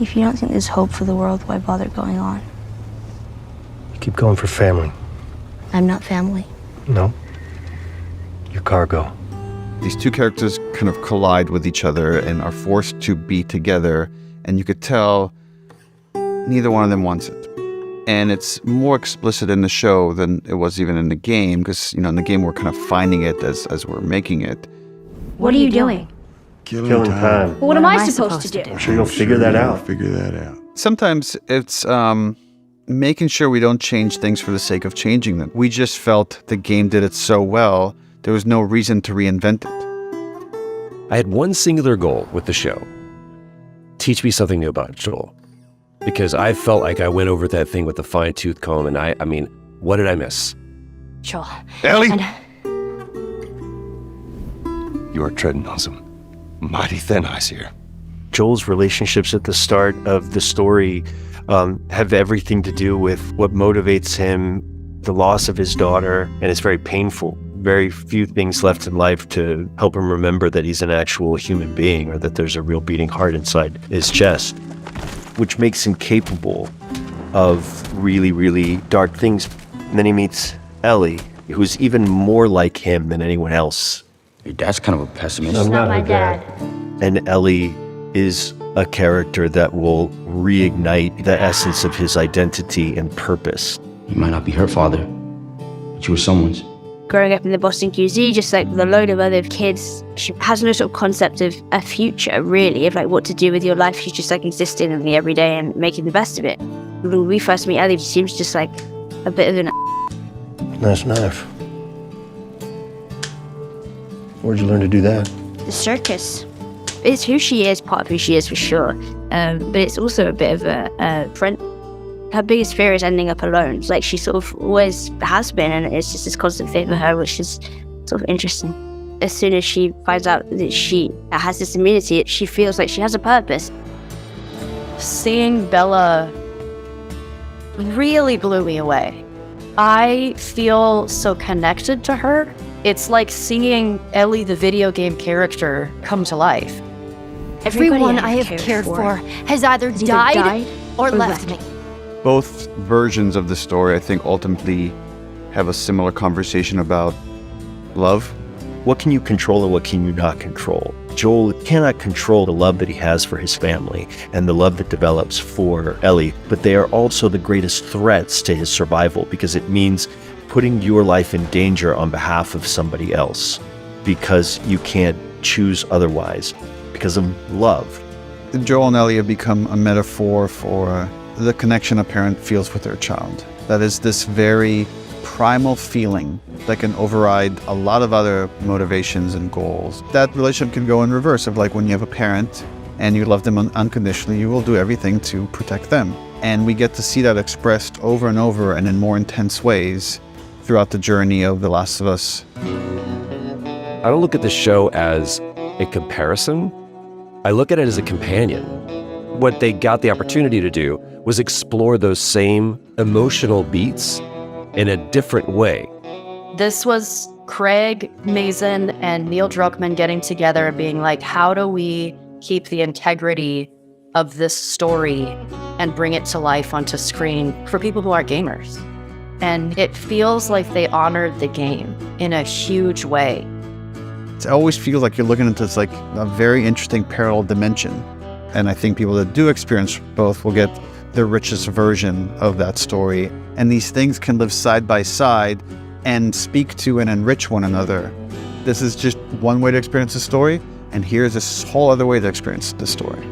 If you don't think there's hope for the world, why bother going on? You keep going for family. I'm not family. No. You're cargo. These two characters kind of collide with each other and are forced to be together, and you could tell neither one of them wants it. And it's more explicit in the show than it was even in the game, because, in the game we're kind of finding it as we're making it. What are you doing? Killing time. Well, what am I supposed to do? I'm sure you'll figure that out. Sometimes it's making sure we don't change things for the sake of changing them. We just felt the game did it so well, there was no reason to reinvent it. I had one singular goal with the show. Teach me something new about Joel. Because I felt like I went over that thing with a fine-tooth comb, and I mean, what did I miss? Joel. Ellie! You are treading on some mighty thin ice here. Joel's relationships at the start of the story have everything to do with what motivates him, the loss of his daughter, and it's very painful. Very few things left in life to help him remember that he's an actual human being or that there's a real beating heart inside his chest, which makes him capable of really, really dark things. And then he meets Ellie, who's even more like him than anyone else. Your dad's kind of a pessimist. It's not my dad. And Ellie is a character that will reignite the essence of his identity and purpose. You might not be her father, but you were someone's. Growing up in the Boston QZ, just like with a load of other kids, she has no sort of concept of a future, really, of like what to do with your life. She's just like existing in the everyday and making the best of it. When we first meet Ellie, she seems just like a bit of an Nice knife. Where'd you learn to do that? the circus. It's who she is, part of who she is for sure. But it's also a bit of a friend. Her biggest fear is ending up alone. It's like she sort of always has been, and it's just this constant fear for her, which is sort of interesting. As soon as she finds out that she has this immunity, she feels like she has a purpose. Seeing Bella really blew me away. I feel so connected to her. It's like seeing Ellie, the video game character, come to life. Everyone I have cared for has either died or left me. Both versions of the story, I think, ultimately have a similar conversation about love. What can you control and what can you not control? Joel cannot control the love that he has for his family and the love that develops for Ellie, but they are also the greatest threats to his survival because it means putting your life in danger on behalf of somebody else because you can't choose otherwise because of love. Joel and Ellie have become a metaphor for the connection a parent feels with their child. That is this very primal feeling that can override a lot of other motivations and goals. That relationship can go in reverse of like when you have a parent and you love them unconditionally, you will do everything to protect them. And we get to see that expressed over and over and in more intense ways throughout the journey of The Last of Us. I don't look at the show as a comparison. I look at it as a companion. What they got the opportunity to do was explore those same emotional beats in a different way. This was Craig Mazin and Neil Druckmann getting together and being like, how do we keep the integrity of this story and bring it to life onto screen for people who aren't gamers? And it feels like they honored the game in a huge way. It always feels like you're looking into this like a very interesting parallel dimension. And I think people that do experience both will get the richest version of that story. And these things can live side by side and speak to and enrich one another. This is just one way to experience the story, and here's this whole other way to experience the story.